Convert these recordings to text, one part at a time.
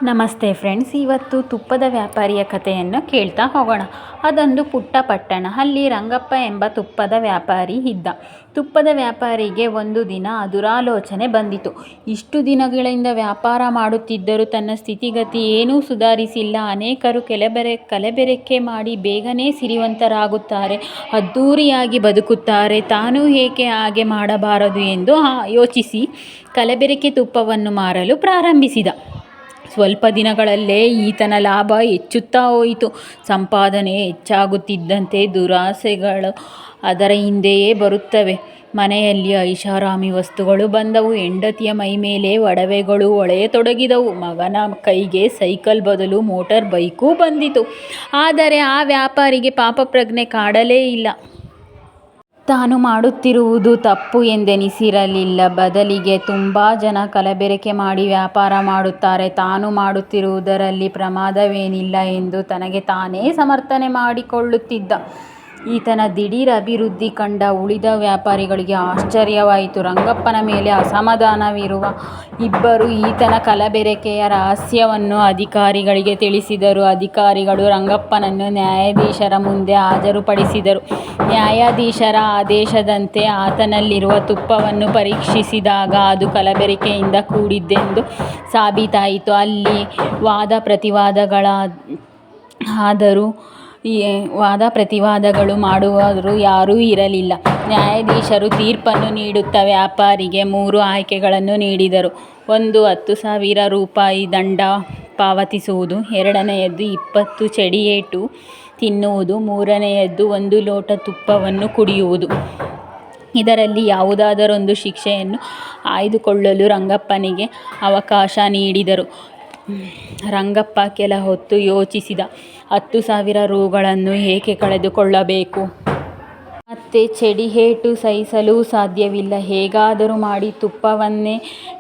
ನಮಸ್ತೆ ಫ್ರೆಂಡ್ಸ್, ಇವತ್ತು ತುಪ್ಪದ ವ್ಯಾಪಾರಿಯ ಕಥೆಯನ್ನು ಕೇಳ್ತಾ ಹೋಗೋಣ. ಅದೊಂದು ಪುಟ್ಟ ಪಟ್ಟಣ. ಅಲ್ಲಿ ರಂಗಪ್ಪ ಎಂಬ ತುಪ್ಪದ ವ್ಯಾಪಾರಿ ಇದ್ದ. ತುಪ್ಪದ ವ್ಯಾಪಾರಿಗೆ ಒಂದು ದಿನ ದುರಾಲೋಚನೆ ಬಂದಿತು. ಇಷ್ಟು ದಿನಗಳಿಂದ ವ್ಯಾಪಾರ ಮಾಡುತ್ತಿದ್ದರೂ ತನ್ನ ಸ್ಥಿತಿಗತಿ ಏನೂ ಸುಧಾರಿಸಿಲ್ಲ. ಅನೇಕರು ಕಲಬೆರಕೆ ಮಾಡಿ ಬೇಗನೆ ಸಿರಿವಂತರಾಗುತ್ತಾರೆ, ಅದ್ಧೂರಿಯಾಗಿ ಬದುಕುತ್ತಾರೆ. ತಾನು ಏಕೆ ಹಾಗೆ ಮಾಡಬಾರದು ಎಂದು ಯೋಚಿಸಿ ಕಲಬೆರಕೆ ತುಪ್ಪವನ್ನು ಮಾರಲು ಪ್ರಾರಂಭಿಸಿದ. ಸ್ವಲ್ಪ ದಿನಗಳಲ್ಲೇ ಈತನ ಲಾಭ ಹೆಚ್ಚುತ್ತಾ ಹೋಯಿತು. ಸಂಪಾದನೆ ಹೆಚ್ಚಾಗುತ್ತಿದ್ದಂತೆ ದುರಾಸೆಗಳು ಅದರ ಹಿಂದೆಯೇ ಬರುತ್ತವೆ. ಮನೆಯಲ್ಲಿ ಐಷಾರಾಮಿ ವಸ್ತುಗಳು ಬಂದವು. ಹೆಂಡತಿಯ ಮೈಮೇಲೆ ಒಡವೆಗಳು ಹೊಳೆಯತೊಡಗಿದವು. ಮಗನ ಕೈಗೆ ಸೈಕಲ್ ಬದಲು ಮೋಟಾರ್ ಬೈಕೂ ಬಂದಿತು. ಆದರೆ ಆ ವ್ಯಾಪಾರಿಗೆ ಪಾಪಪ್ರಜ್ಞೆ ಕಾಡಲೇ ಇಲ್ಲ. ತಾನು ಮಾಡುತ್ತಿರುವುದು ತಪ್ಪು ಎಂದೆನಿಸಿರಲಿಲ್ಲ. ಬದಲಿಗೆ ತುಂಬ ಜನ ಕಲಬೆರಕೆ ಮಾಡಿ ವ್ಯಾಪಾರ ಮಾಡುತ್ತಾರೆ, ತಾನು ಮಾಡುತ್ತಿರುವುದರಲ್ಲಿ ಪ್ರಮಾದವೇನಿಲ್ಲ ಎಂದು ತನಗೆ ತಾನೇ ಸಮರ್ಥನೆ ಮಾಡಿಕೊಳ್ಳುತ್ತಿದ್ದ. ಈತನ ದಿಢೀರ್ ಅಭಿವೃದ್ಧಿ ಕಂಡ ಉಳಿದ ವ್ಯಾಪಾರಿಗಳಿಗೆ ಆಶ್ಚರ್ಯವಾಯಿತು. ರಂಗಪ್ಪನ ಮೇಲೆ ಅಸಮಾಧಾನವಿರುವ ಇಬ್ಬರು ಈತನ ಕಲಬೆರಕೆಯ ರಹಸ್ಯವನ್ನು ಅಧಿಕಾರಿಗಳಿಗೆ ತಿಳಿಸಿದರು. ಅಧಿಕಾರಿಗಳು ರಂಗಪ್ಪನನ್ನು ನ್ಯಾಯಾಧೀಶರ ಮುಂದೆ ಹಾಜರುಪಡಿಸಿದರು. ನ್ಯಾಯಾಧೀಶರ ಆದೇಶದಂತೆ ಆತನಲ್ಲಿರುವ ತುಪ್ಪವನ್ನು ಪರೀಕ್ಷಿಸಿದಾಗ ಅದು ಕಲಬೆರಕೆಯಿಂದ ಕೂಡಿದ್ದೆಂದು ಸಾಬೀತಾಯಿತು. ಅಲ್ಲಿ ವಾದ ಪ್ರತಿವಾದಗಳು ಮಾಡುವವರು ಯಾರೂ ಇರಲಿಲ್ಲ. ನ್ಯಾಯಾಧೀಶರು ತೀರ್ಪನ್ನು ನೀಡುತ್ತಾ ವ್ಯಾಪಾರಿಗೆ 3 ಆಯ್ಕೆಗಳನ್ನು ನೀಡಿದರು. 1, 10,000 ರೂಪಾಯಿ ದಂಡ ಪಾವತಿಸುವುದು. 2ನೇಯದ್ದು 20 ಚಡಿಯೇಟು ತಿನ್ನುವುದು. 3ನೇಯದ್ದು 1 ಲೋಟ ತುಪ್ಪವನ್ನು ಕುಡಿಯುವುದು. ಇದರಲ್ಲಿ ಯಾವುದಾದರೊಂದು ಶಿಕ್ಷೆಯನ್ನು ಆಯ್ದುಕೊಳ್ಳಲು ರಂಗಪ್ಪನಿಗೆ ಅವಕಾಶ ನೀಡಿದರು. ರಂಗಪ್ಪ ಕೆಲ ಹೊತ್ತು ಯೋಚಿಸಿದ. 10,000 ರೂಗಳನ್ನು ಏಕೆ ಕಳೆದುಕೊಳ್ಳಬೇಕು? ಮತ್ತೆ ಚಡಿಯೇಟು ಸಹಿಸಲೂ ಸಾಧ್ಯವಿಲ್ಲ. ಹೇಗಾದರೂ ಮಾಡಿ ತುಪ್ಪವನ್ನೇ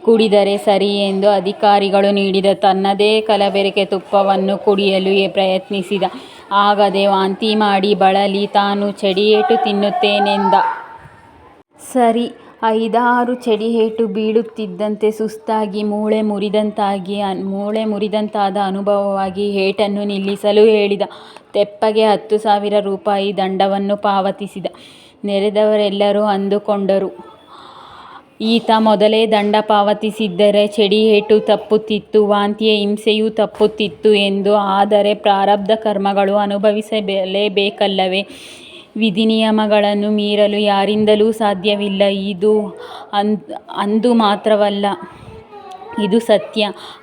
ಕುಡಿದರೆ ಸರಿ ಎಂದು ಅಧಿಕಾರಿಗಳು ನೀಡಿದ ತನ್ನದೇ ಕಲಬೆರಕೆ ತುಪ್ಪವನ್ನು ಕುಡಿಯಲು ಪ್ರಯತ್ನಿಸಿದ. ಆಗದೆ ವಾಂತಿ ಮಾಡಿ ಬಳಲಿ ತಾನು ಚಡಿಯೇಟು ತಿನ್ನುತ್ತೇನೆಂದ. ಸರಿ, 5-6 ಚಡಿಯೇಟು ಬೀಳುತ್ತಿದ್ದಂತೆ ಸುಸ್ತಾಗಿ ಮೂಳೆ ಮುರಿದಂತಾದ ಅನುಭವವಾಗಿ ಏಟನ್ನು ನಿಲ್ಲಿಸಲು ಹೇಳಿದ. ತೆಪ್ಪಗೆ 10,000 ರೂಪಾಯಿ ದಂಡವನ್ನು ಪಾವತಿಸಿದ. ನೆರೆದವರೆಲ್ಲರೂ ಅಂದುಕೊಂಡರು, ಈತ ಮೊದಲೇ ದಂಡ ಪಾವತಿಸಿದ್ದರೆ ಚಡಿಯೇಟು ತಪ್ಪುತ್ತಿತ್ತು, ವಾಂತಿಯ ಹಿಂಸೆಯೂ ತಪ್ಪುತ್ತಿತ್ತು ಎಂದು. ಆದರೆ ಪ್ರಾರಬ್ಧ ಕರ್ಮಗಳು ಅನುಭವಿಸಲೇಬೇಕಲ್ಲವೇ? ವಿಧಿನಿಯಮಗಳನ್ನು ಮೀರಲು ಯಾರಿಂದಲೂ ಸಾಧ್ಯವಿಲ್ಲ. ಇದು ಅಂದು ಮಾತ್ರವಲ್ಲ, ಇದು ಸತ್ಯ.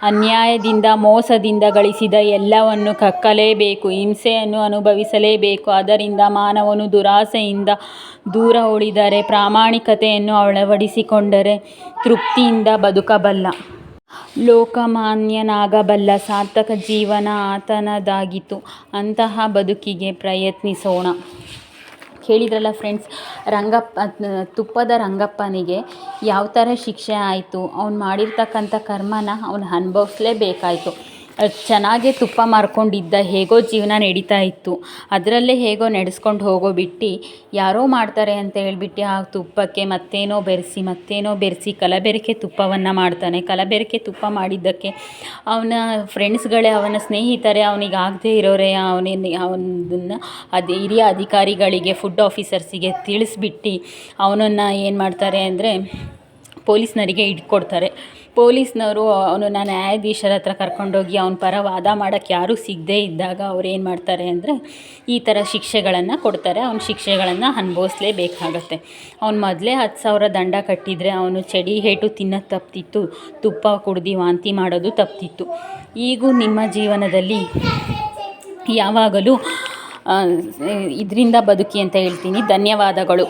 ಅನ್ಯಾಯದಿಂದ ಮೋಸದಿಂದ ಗಳಿಸಿದ ಎಲ್ಲವನ್ನು ಕಕ್ಕಲೇಬೇಕು, ಹಿಂಸೆಯನ್ನು ಅನುಭವಿಸಲೇಬೇಕು. ಆದ್ದರಿಂದ ಮಾನವನು ದುರಾಸೆಯಿಂದ ದೂರ ಉಳಿದರೆ, ಪ್ರಾಮಾಣಿಕತೆಯನ್ನು ಅಳವಡಿಸಿಕೊಂಡರೆ ತೃಪ್ತಿಯಿಂದ ಬದುಕಬಲ್ಲ, ಲೋಕಮಾನ್ಯನಾಗಬಲ್ಲ. ಸಾರ್ಥಕ ಜೀವನ ಆತನದಾಗಿತು. ಅಂತಹ ಬದುಕಿಗೆ ಪ್ರಯತ್ನಿಸೋಣ. ಕೇಳಿದ್ರಲ್ಲ ಫ್ರೆಂಡ್ಸ್, ತುಪ್ಪದ ರಂಗಪ್ಪನಿಗೆ ಯಾವ ಥರ ಶಿಕ್ಷೆ ಆಯಿತು. ಅವ್ನು ಮಾಡಿರ್ತಕ್ಕಂಥ ಕರ್ಮನ ಅವನು ಅನುಭವಿಸ್ಲೇಬೇಕಾಯಿತು. ಚೆನ್ನಾಗೇ ತುಪ್ಪ ಮಾರ್ಕೊಂಡಿದ್ದ, ಹೇಗೋ ಜೀವನ ನಡೀತಾ ಇತ್ತು. ಅದರಲ್ಲೇ ಹೇಗೋ ನಡೆಸ್ಕೊಂಡು ಹೋಗೋಬಿಟ್ಟು ಯಾರೋ ಮಾಡ್ತಾರೆ ಅಂತ ಹೇಳ್ಬಿಟ್ಟು ಆ ತುಪ್ಪಕ್ಕೆ ಮತ್ತೇನೋ ಬೆರೆಸಿ ಕಲಬೆರಕೆ ತುಪ್ಪವನ್ನು ಮಾಡ್ತಾನೆ. ಕಲಬೆರಕೆ ತುಪ್ಪ ಮಾಡಿದ್ದಕ್ಕೆ ಅವನ ಫ್ರೆಂಡ್ಸ್ಗಳೇ, ಅವನ ಸ್ನೇಹಿತರೆ, ಅವನಿಗೆ ಆಗದೇ ಇರೋರೇ ಅವನನ್ನು ಹಿರಿಯ ಅಧಿಕಾರಿಗಳಿಗೆ, ಫುಡ್ ಆಫೀಸರ್ಸಿಗೆ ತಿಳಿಸ್ಬಿಟ್ಟು ಅವನನ್ನು ಏನು ಮಾಡ್ತಾರೆ ಅಂದರೆ ಪೊಲೀಸ್ನರಿಗೆ ಇಟ್ಕೊಡ್ತಾರೆ. ಪೊಲೀಸ್ನವರು ಅವನನ್ನು ನ್ಯಾಯಾಧೀಶರ ಹತ್ರ ಕರ್ಕೊಂಡೋಗಿ ಅವನ ಪರ ವಾದ ಮಾಡೋಕ್ಕೆ ಯಾರೂ ಸಿಗದೇ ಇದ್ದಾಗ ಅವ್ರು ಏನು ಮಾಡ್ತಾರೆ ಅಂದರೆ ಈ ಥರ ಶಿಕ್ಷೆಗಳನ್ನು ಕೊಡ್ತಾರೆ. ಅವನ ಶಿಕ್ಷೆಗಳನ್ನು ಅನುಭವಿಸ್ಲೇಬೇಕಾಗತ್ತೆ. ಅವ್ನು ಮೊದಲೇ 10,000 ದಂಡ ಕಟ್ಟಿದರೆ ಅವನು ಚಡಿಯೇಟು ತಿನ್ನೋದು ತಪ್ತಿತ್ತು, ತುಪ್ಪ ಕುಡ್ದು ವಾಂತಿ ಮಾಡೋದು ತಪ್ತಿತ್ತು. ಈಗೂ ನಿಮ್ಮ ಜೀವನದಲ್ಲಿ ಯಾವಾಗಲೂ ಇದರಿಂದ ಬದುಕಿ ಅಂತ ಹೇಳ್ತೀನಿ. ಧನ್ಯವಾದಗಳು.